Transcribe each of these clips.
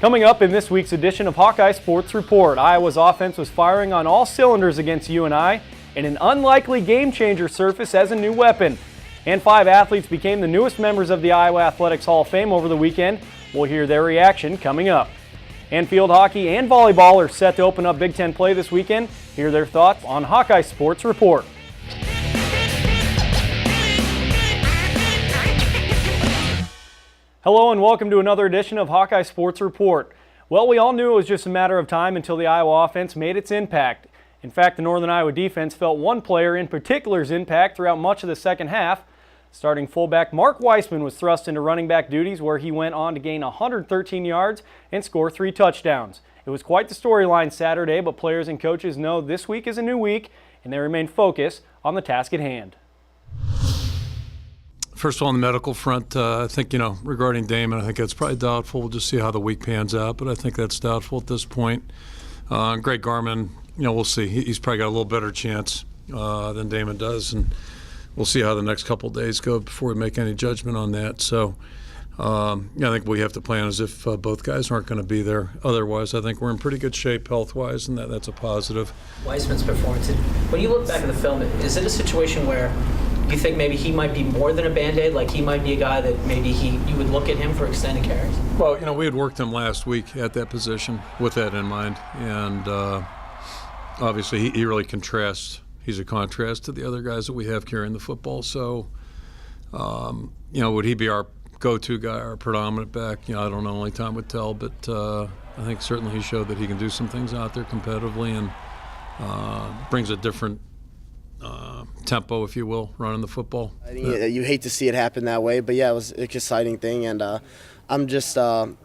Coming up in this week's edition of Hawkeye Sports Report, Iowa's offense was firing on all cylinders against UNI, and an unlikely game-changer surfaced as a new weapon. And 5 athletes became the newest members of the Iowa Athletics Hall of Fame over the weekend. We'll hear their reaction coming up. And field hockey and volleyball are set to open up Big Ten play this weekend. Hear their thoughts on Hawkeye Sports Report. Hello and welcome to another edition of Hawkeye Sports Report. Well, we all knew it was just a matter of time until the Iowa offense made its impact. In fact, the Northern Iowa defense felt one player in particular's impact throughout much of the second half. Starting fullback Mark Weissman was thrust into running back duties, where he went on to gain 113 yards and score 3 touchdowns. It was quite the storyline Saturday, but players and coaches know this week is a new week, and they remain focused on the task at hand. First of all, on the medical front, I think, regarding Damon, I think that's probably doubtful. We'll just see how the week pans out, but I think that's doubtful at this point. Greg Garman, we'll see. He's probably got a little better chance than Damon does, and we'll see how the next couple of days go before we make any judgment on that. So, I think we have to plan as if both guys aren't going to be there. Otherwise, I think we're in pretty good shape health-wise, and that's a positive. Weissman's performance, when you look back at the film, is it a situation where you think maybe he might be more than a Band-Aid, like he might be a guy that maybe you would look at him for extended carries? Well, we had worked him last week at that position with that in mind, and obviously he really contrasts. He's a contrast to the other guys that we have carrying the football. So, would he be our go-to guy, our predominant back? I don't know, only time would tell, but I think certainly he showed that he can do some things out there competitively and brings a different tempo, if you will, running the football. You hate to see it happen that way, but yeah, it was an exciting thing, and I'm just thankful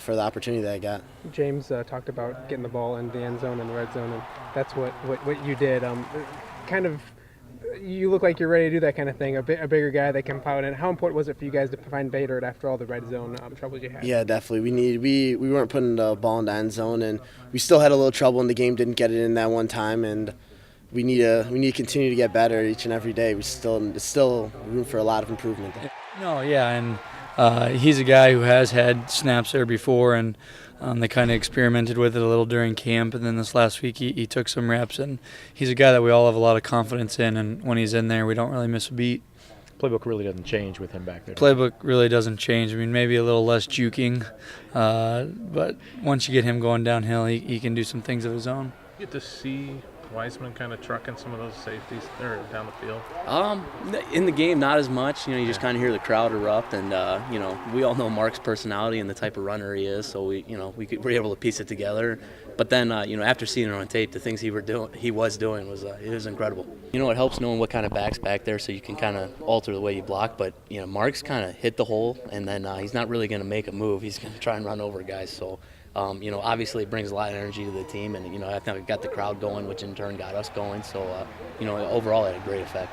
for the opportunity that I got. James talked about getting the ball in the end zone and the red zone, and that's what you did. You look like you're ready to do that kind of thing. A bigger guy that can pout in. How important was it for you guys to find Bader after all the red zone troubles you had? Yeah, definitely. We weren't putting the ball in the end zone, and we still had a little trouble in the game. Didn't get it in that one time, and we need to continue to get better each and every day. There's still room for a lot of improvement. And he's a guy who has had snaps there before, and they kind of experimented with it a little during camp, and then this last week he took some reps, and he's a guy that we all have a lot of confidence in, and when he's in there, we don't really miss a beat. Playbook really doesn't change with him back there. Playbook really doesn't change. I mean, maybe a little less juking, but once you get him going downhill, he can do some things of his own. You get to see Weissman kind of trucking some of those safeties there down the field? In the game, not as much. You just kind of hear the crowd erupt, and we all know Mark's personality and the type of runner he is, so we were able to piece it together. But then, after seeing it on tape, the things he was doing was incredible. It helps knowing what kind of back's back there, so you can kind of alter the way you block. But Mark's kind of hit the hole, and then he's not really going to make a move. He's going to try and run over guys. So. Obviously it brings a lot of energy to the team, and, I think it got the crowd going, which in turn got us going. So, overall it had a great effect.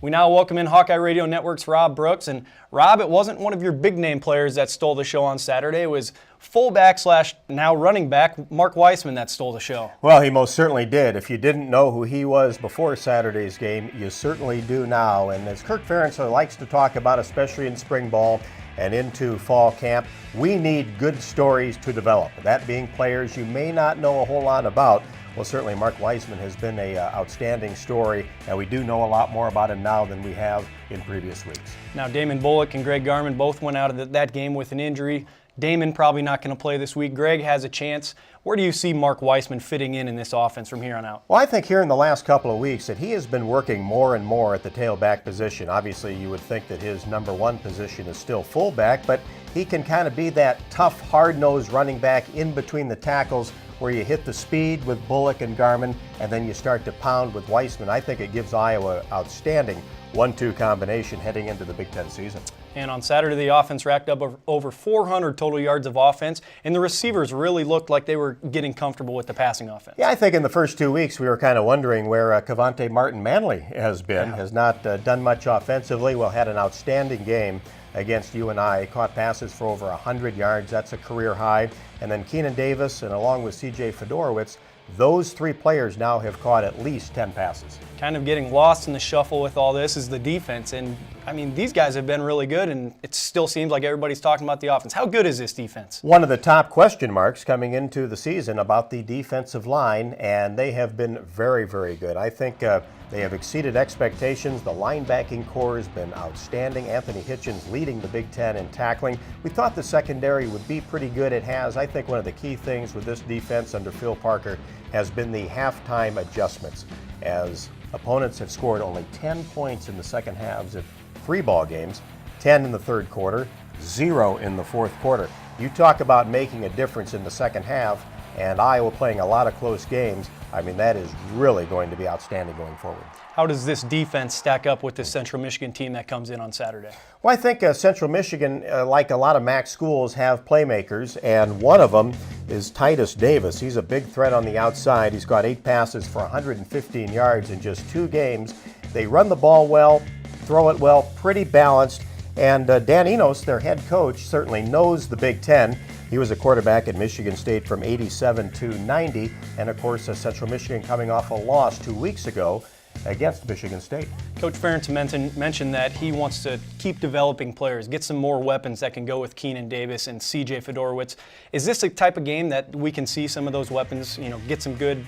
We now welcome in Hawkeye Radio Network's Rob Brooks. And Rob, it wasn't one of your big name players that stole the show on Saturday. It was fullback / now running back Mark Weissman that stole the show. Well, he most certainly did. If you didn't know who he was before Saturday's game, you certainly do now. And as Kirk Ferentz likes to talk about, especially in spring ball and into fall camp, we need good stories to develop. That being players you may not know a whole lot about. Well, certainly Mark Weissman has been an outstanding story, and we do know a lot more about him now than we have in previous weeks. Now, Damon Bullock and Greg Garman both went out of that game with an injury. Damon probably not going to play this week. Greg has a chance. Where do you see Mark Weissman fitting in this offense from here on out? Well, I think here in the last couple of weeks that he has been working more and more at the tailback position. Obviously, you would think that his number one position is still fullback, but he can kind of be that tough, hard-nosed running back in between the tackles where you hit the speed with Bullock and Garman, and then you start to pound with Weissman. I think it gives Iowa outstanding 1-2 combination heading into the Big Ten season. And on Saturday, the offense racked up over 400 total yards of offense, and the receivers really looked like they were getting comfortable with the passing offense. Yeah, I think in the first 2 weeks we were kind of wondering where Cavante Martin-Manley has been. Has not done much offensively. Well, had an outstanding game against UNI. Caught passes for over 100 yards. That's a career high. And then Keenan Davis, and along with C.J. Fedorowicz, those 3 players now have caught at least 10 passes. Kind of getting lost in the shuffle with all this is the defense, and I mean, these guys have been really good, and it still seems like everybody's talking about the offense. How good is this defense? One of the top question marks coming into the season about the defensive line, and they have been very, very good. I think they have exceeded expectations. The linebacking core has been outstanding. Anthony Hitchens leading the Big Ten in tackling. We thought the secondary would be pretty good. It has. I think one of the key things with this defense under Phil Parker has been the halftime adjustments, as opponents have scored only 10 points in the second halves of 3 ball games, 10 in the third quarter, 0 in the fourth quarter. You talk about making a difference in the second half, and Iowa playing a lot of close games. I mean, that is really going to be outstanding going forward. How does this defense stack up with this Central Michigan team that comes in on Saturday? Well, I think Central Michigan, like a lot of MAC schools, have playmakers, and one of them is Titus Davis. He's a big threat on the outside. He's got 8 passes for 115 yards in just 2 games. They run the ball well, throw it well, pretty balanced, and Dan Enos, their head coach, certainly knows the Big Ten. He was a quarterback at Michigan State from 87 to 90, and of course Central Michigan coming off a loss 2 weeks ago against Michigan State. Coach Ferentz mentioned that he wants to keep developing players, get some more weapons that can go with Keenan Davis and C.J. Fedorowicz. Is this a type of game that we can see some of those weapons, get some good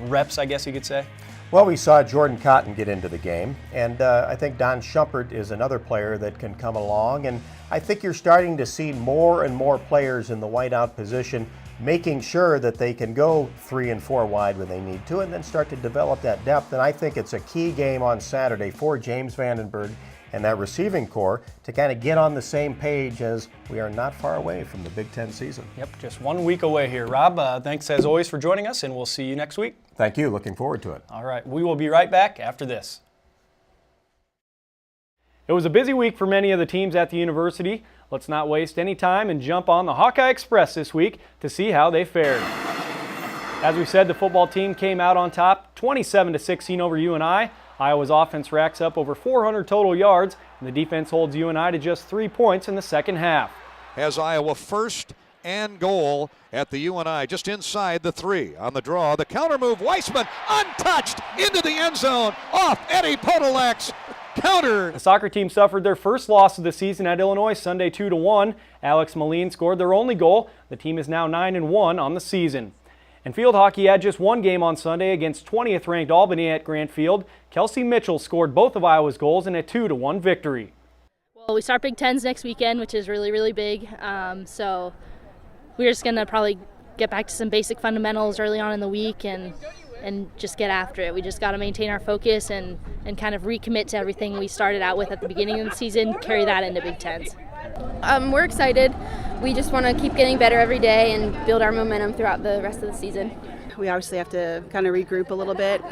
reps, I guess you could say? Well, we saw Jordan Cotton get into the game, and I think Don Shumpert is another player that can come along, and I think you're starting to see more and more players in the wideout position making sure that they can go 3 and 4 wide when they need to, and then start to develop that depth. And I think it's a key game on Saturday for James Vandenberg and that receiving core to kind of get on the same page, as we are not far away from the Big Ten season. Yep, just 1 week away here. Rob, thanks as always for joining us, and we'll see you next week. Thank you. Looking forward to it. All right, we will be right back after this. It was a busy week for many of the teams at the university. Let's not waste any time and jump on the Hawkeye Express this week to see how they fared. As we said, the football team came out on top, 27-16 over UNI. Iowa's offense racks up over 400 total yards, and the defense holds UNI to just 3 points in the second half. Has Iowa first and goal at the UNI, just inside the 3. On the draw, the counter move, Weissman, untouched, into the end zone, off Eddie Podolak's counter. The soccer team suffered their first loss of the season at Illinois Sunday 2-1. Alex Moline scored their only goal. The team is now 9-1 on the season. And field hockey had just 1 game on Sunday against 20th ranked Albany at Grant Field. Kelsey Mitchell scored both of Iowa's goals in a 2-1 victory. Well, we start Big Tens next weekend, which is really, really big. So we're just going to probably get back to some basic fundamentals early on in the week and just get after it. We just got to maintain our focus and kind of recommit to everything we started out with at the beginning of the season, carry that into Big Tens. We're excited. We just want to keep getting better every day and build our momentum throughout the rest of the season. We obviously have to kind of regroup a little bit.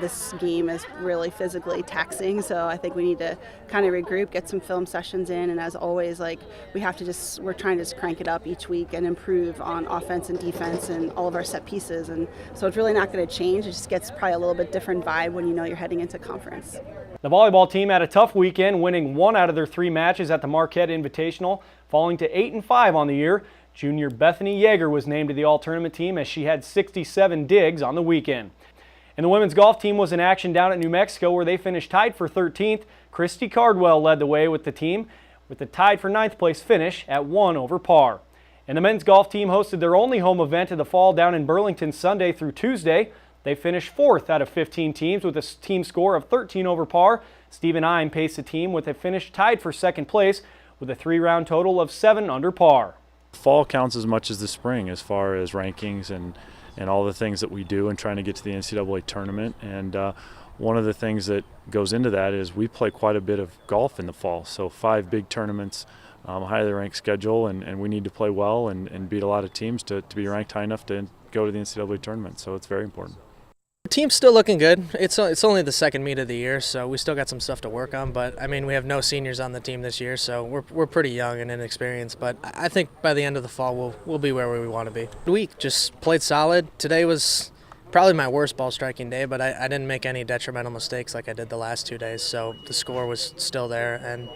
This game is really physically taxing, so I think we need to kind of regroup, get some film sessions in, and as always, we're trying to just crank it up each week and improve on offense and defense and all of our set pieces, and so it's really not going to change. It just gets probably a little bit different vibe when you know you're heading into conference. The volleyball team had a tough weekend, winning 1 out of their 3 matches at the Marquette Invitational, falling to 8-5 on the year. Junior Bethany Yeager was named to the all-tournament team as she had 67 digs on the weekend. And the women's golf team was in action down at New Mexico, where they finished tied for 13th. Christy Cardwell led the way with the team, with the tied for 9th place finish at 1 over par. And the men's golf team hosted their only home event of the fall down in Burlington Sunday through Tuesday. They finished 4th out of 15 teams with a team score of 13 over par. Stephen Ime paced the team with a finish tied for 2nd place with a 3-round total of 7 under par. Fall counts as much as the spring as far as rankings and all the things that we do and trying to get to the NCAA tournament. And one of the things that goes into that is we play quite a bit of golf in the fall. So 5 big tournaments, highly ranked schedule, and we need to play well and beat a lot of teams to be ranked high enough to go to the NCAA tournament. So it's very important. The team's still looking good. It's only the 2nd meet of the year, so we still got some stuff to work on. But I mean, we have no seniors on the team this year, so we're pretty young and inexperienced. But I think by the end of the fall, we'll be where we want to be. The week just played solid. Today was probably my worst ball striking day, but I didn't make any detrimental mistakes like I did the last 2 days. So the score was still there, and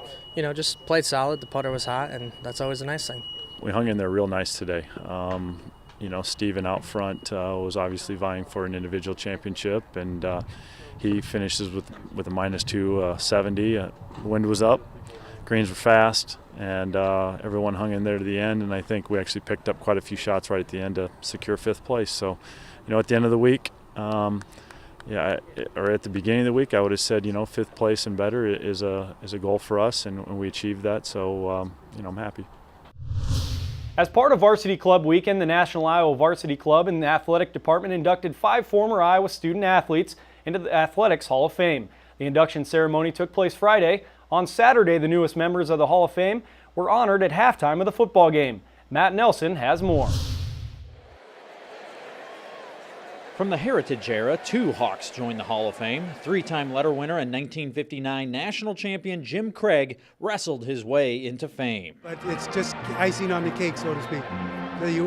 just played solid. The putter was hot, and that's always a nice thing. We hung in there real nice today. Steven out front was obviously vying for an individual championship, and he finishes with a -2 70. The wind was up, greens were fast, and everyone hung in there to the end, and I think we actually picked up quite a few shots right at the end to secure 5th place. So, at the end of the week, or at the beginning of the week, I would have said, 5th place and better is a goal for us, and we achieved that. So, I'm happy. As part of Varsity Club Weekend, the National Iowa Varsity Club and the athletic department inducted 5 former Iowa student athletes into the Athletics Hall of Fame. The induction ceremony took place Friday. On Saturday, the newest members of the Hall of Fame were honored at halftime of the football game. Matt Nelson has more. From the Heritage era, 2 Hawks joined the Hall of Fame. 3-time letter winner and 1959 national champion Jim Craig wrestled his way into fame. But it's just icing on the cake, so to speak.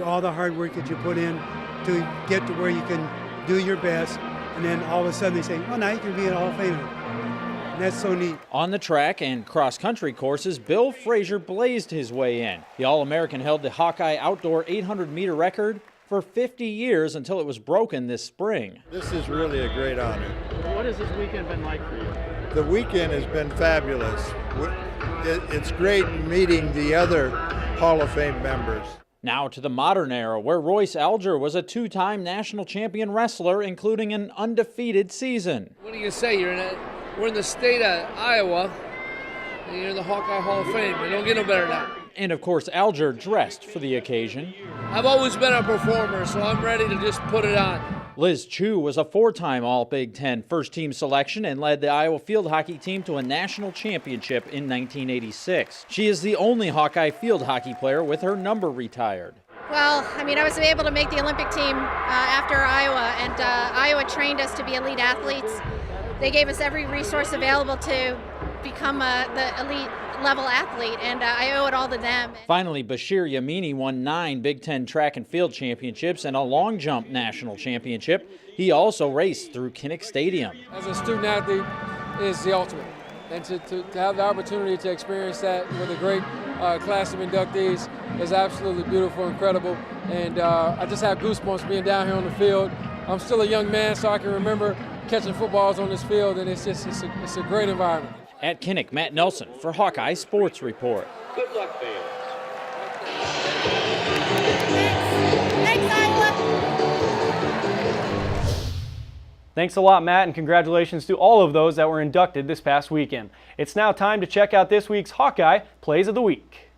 All the hard work that you put in to get to where you can do your best, and then all of a sudden they say, well, now you can be in the Hall of Fame. And that's so neat. On the track and cross-country courses, Bill Frazier blazed his way in. The All-American held the Hawkeye outdoor 800-meter record for 50 years until it was broken this spring. This is really a great honor. What has this weekend been like for you? The weekend has been fabulous. It's great meeting the other Hall of Fame members. Now to the modern era, where Royce Alger was a 2-time national champion wrestler, including an undefeated season. What do you say? We're in the state of Iowa, and you're in the Hawkeye Hall of Fame. You don't get no better than that. And of course, Alger dressed for the occasion. I've always been a performer, so I'm ready to just put it on. Liz Chu was a 4-time All-Big Ten first-team selection and led the Iowa field hockey team to a national championship in 1986. She is the only Hawkeye field hockey player with her number retired. Well, I was able to make the Olympic team after Iowa, and Iowa trained us to be elite athletes. They gave us every resource available to become the elite level athlete, and I owe it all to them. Finally, Bashir Yamini won 9 Big Ten track and field championships and a long jump national championship. He also raced through Kinnick Stadium. As a student athlete, is the ultimate. And to have the opportunity to experience that with a great class of inductees is absolutely beautiful, incredible. And I just have goosebumps being down here on the field. I'm still a young man, so I can remember catching footballs on this field, and it's a great environment. At Kinnick, Matt Nelson for Hawkeye Sports Report. Good luck, fans. Thanks a lot, Matt, and congratulations to all of those that were inducted this past weekend. It's now time to check out this week's Hawkeye Plays of the Week.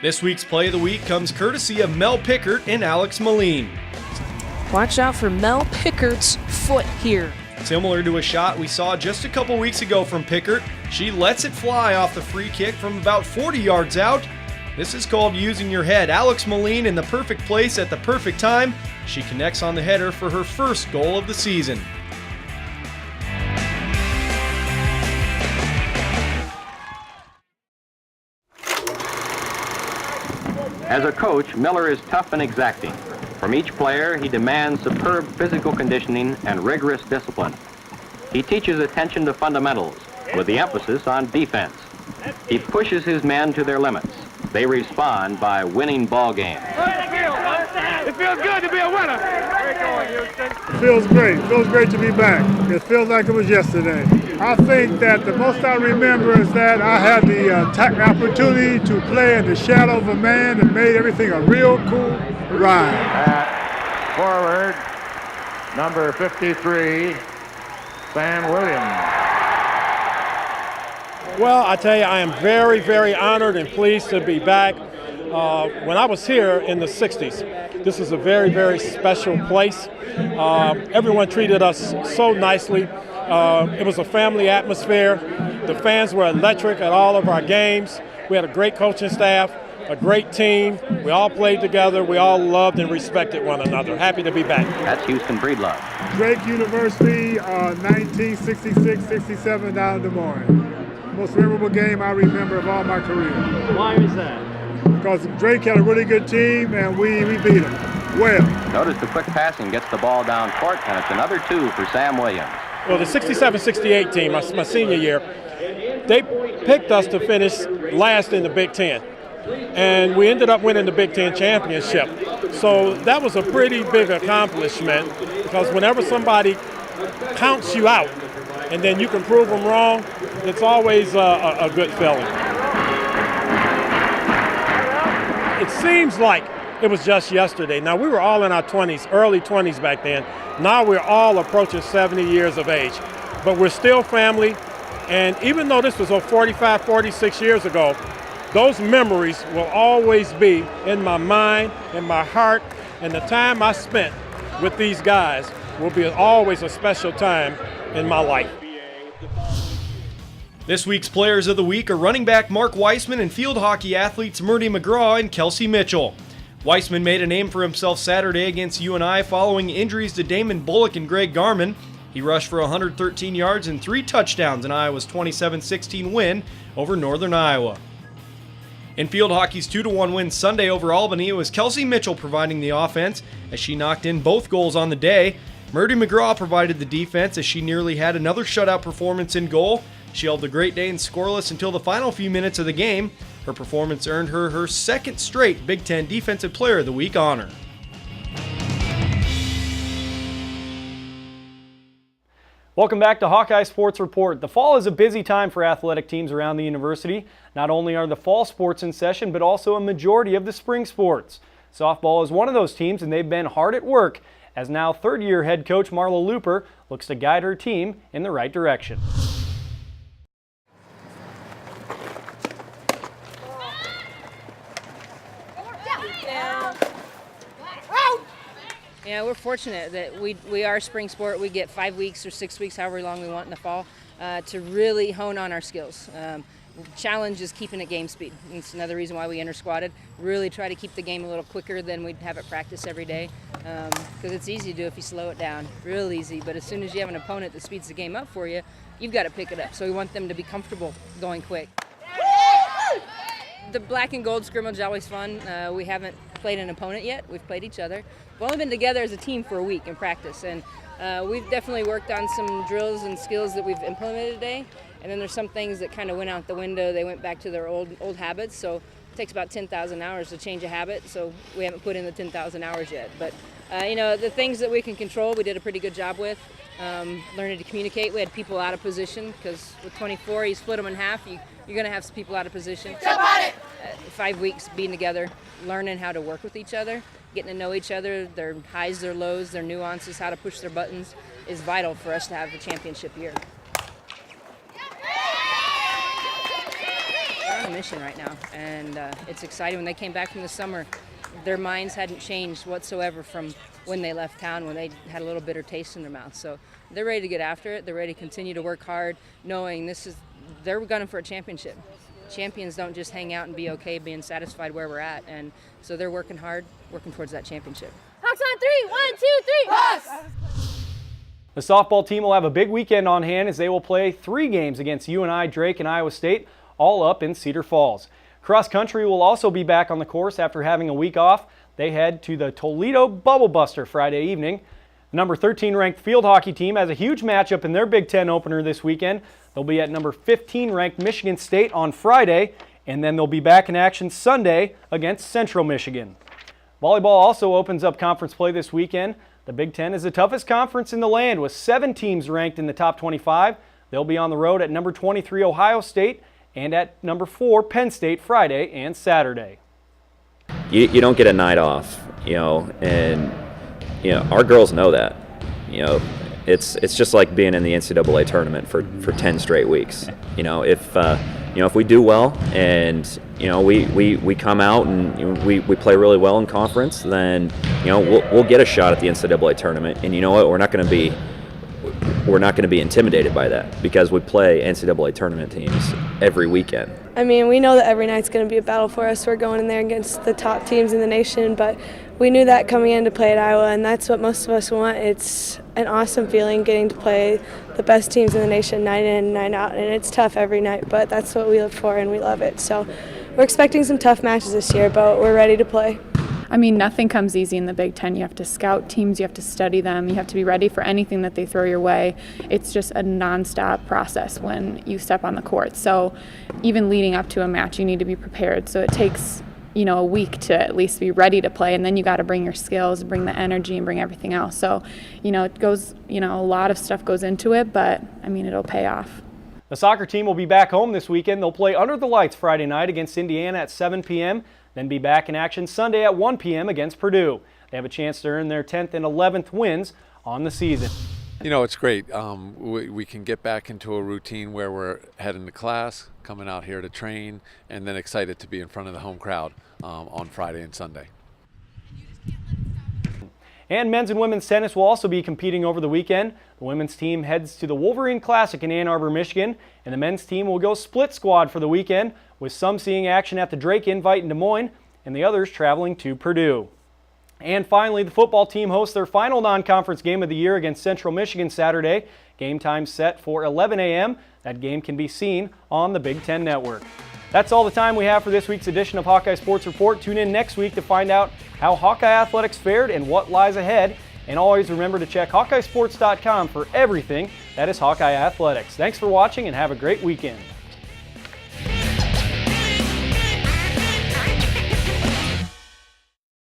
This week's Play of the Week comes courtesy of Mel Pickert and Alex Moline. Watch out for Mel Pickert's foot here. Similar to a shot we saw just a couple weeks ago from Pickert, she lets it fly off the free kick from about 40 yards out. This is called using your head. Alex Moline in the perfect place at the perfect time. She connects on the header for her first goal of the season. As a coach, Miller is tough and exacting. From each player, he demands superb physical conditioning and rigorous discipline. He teaches attention to fundamentals, with the emphasis on defense. He pushes his men to their limits. They respond by winning ball games. It feels good to be a winner. It feels great. It feels great to be back. It feels like it was yesterday. I think that the most I remember is that I had the opportunity to play in the shadow of a man that made everything a real cool ride. Forward, number 53, Sam Williams. Well, I tell you, I am very, very honored and pleased to be back. When I was here in the 60s, this is a very, very special place. Everyone treated us so nicely. It was a family atmosphere. The fans were electric at all of our games. We had a great coaching staff, a great team. We all played together. We all loved and respected one another. Happy to be back. That's Houston Breedlove. Drake University, 1966-67 down in Des Moines. Most memorable game I remember of all my career. Why is that? Because Drake had a really good team and we beat them well. Notice the quick passing gets the ball down court, and it's another 2 for Sam Williams. Well, the 67-68 team, my senior year, they picked us to finish last in the Big Ten. and we ended up winning the Big Ten championship. So that was a pretty big accomplishment, because whenever somebody counts you out and then you can prove them wrong, it's always a good feeling. It seems like it was just yesterday. Now, we were all in our 20s, early 20s back then. Now we're all approaching 70 years of age, but we're still family. And even though this was 45, 46 years ago, those memories will always be in my mind, in my heart, and the time I spent with these guys will be always a special time in my life. This week's Players of the Week are running back Mark Weissman and field hockey athletes Murdy McGraw and Kelsey Mitchell. Weissman made a name for himself Saturday against UNI following injuries to Damon Bullock and Greg Garman. He rushed for 113 yards and 3 touchdowns in Iowa's 27-16 win over Northern Iowa. In field hockey's 2-1 win Sunday over Albany, it was Kelsey Mitchell providing the offense as she knocked in both goals on the day. Murdy McGraw provided the defense as she nearly had another shutout performance in goal. She held the Great Danes scoreless until the final few minutes of the game. Her performance earned her her second straight Big Ten Defensive Player of the Week honor. Welcome back to Hawkeye Sports Report. The fall is a busy time for athletic teams around the university. Not only are the fall sports in session, but also a majority of the spring sports. Softball is one of those teams, and they've been hard at work as now third-year head coach Marla Looper looks to guide her team in the right direction. Yeah, we're fortunate that we are spring sport. We get 5 weeks or 6 weeks, however long we want in the fall, to really hone on our skills. Challenge is keeping it game speed. It's another reason why we inter-squatted. Really try to keep the game a little quicker than we'd have it practice every day, because it's easy to do if you slow it down, real easy. But as soon as you have an opponent that speeds the game up for you, you've got to pick it up. So we want them to be comfortable going quick. The black and gold scrimmage is always fun. We haven't played an opponent yet. We've played each other. We've only been together as a team for a week in practice, and we've definitely worked on some drills and skills that we've implemented today. And then there's some things that kind of went out the window. They went back to their old habits. So it takes about 10,000 hours to change a habit. So we haven't put in the 10,000 hours yet. But the things that we can control, we did a pretty good job with. Learning to communicate. We had people out of position because with 24, you split them in half. You're going to have some people out of position. Jump on it! 5 weeks being together, learning how to work with each other, getting to know each other, their highs, their lows, their nuances, how to push their buttons is vital for us to have a championship year. They're on a mission right now, and it's exciting. When they came back from the summer, their minds hadn't changed whatsoever from when they left town, when they had a little bitter taste in their mouth. So they're ready to get after it. They're ready to continue to work hard, knowing they're gunning for a championship. Champions don't just hang out and be okay being satisfied where we're at, and so they're working hard, working towards that championship. Hawks on 3, 1, 2, 3, Hawks! The softball team will have a big weekend on hand as they will play 3 games against UNI, Drake, and Iowa State, all up in Cedar Falls. Cross country will also be back on the course after having a week off. They head to the Toledo Bubble Buster Friday evening. The number 13 ranked field hockey team has a huge matchup in their Big Ten opener this weekend. They'll be at number 15 ranked Michigan State on Friday, and then they'll be back in action Sunday against Central Michigan. Volleyball also opens up conference play this weekend. The Big Ten is the toughest conference in the land with 7 teams ranked in the top 25. They'll be on the road at number 23 Ohio State and at number 4 Penn State Friday and Saturday. You don't get a night off, and our girls know that. It's just like being in the NCAA tournament for 10 straight weeks. If we do well and we come out and we play really well in conference, then we'll get a shot at the NCAA tournament. And you know what? We're not going to be intimidated by that because we play NCAA tournament teams every weekend. I mean, we know that every night's going to be a battle for us. We're going in there against the top teams in the nation, but we knew that coming in to play at Iowa, and that's what most of us want. It's an awesome feeling getting to play the best teams in the nation night in and night out, and it's tough every night, but that's what we live for, and we love it. So we're expecting some tough matches this year, but we're ready to play. I mean, nothing comes easy in the Big Ten. You have to scout teams, you have to study them, you have to be ready for anything that they throw your way. It's just a nonstop process when you step on the court. So even leading up to a match, you need to be prepared. So it takes, you know, a week to at least be ready to play, and then you got to bring your skills, bring the energy, and bring everything else. So, you know, it goes, you know, a lot of stuff goes into it, but I mean, it'll pay off. The soccer team will be back home this weekend. They'll play under the lights Friday night against Indiana at 7 p.m., then be back in action Sunday at 1 p.m. against Purdue. They have a chance to earn their 10th and 11th wins on the season. You know, it's great. We can get back into a routine where we're heading to class, coming out here to train, and then excited to be in front of the home crowd on Friday and Sunday. And men's and women's tennis will also be competing over the weekend. The women's team heads to the Wolverine Classic in Ann Arbor, Michigan, and the men's team will go split squad for the weekend, with some seeing action at the Drake Invite in Des Moines and the others traveling to Purdue. And finally, the football team hosts their final non-conference game of the year against Central Michigan Saturday. Game time set for 11 a.m. That game can be seen on the Big Ten Network. That's all the time we have for this week's edition of Hawkeye Sports Report. Tune in next week to find out how Hawkeye athletics fared and what lies ahead. And always remember to check HawkeyeSports.com for everything that is Hawkeye athletics. Thanks for watching and have a great weekend.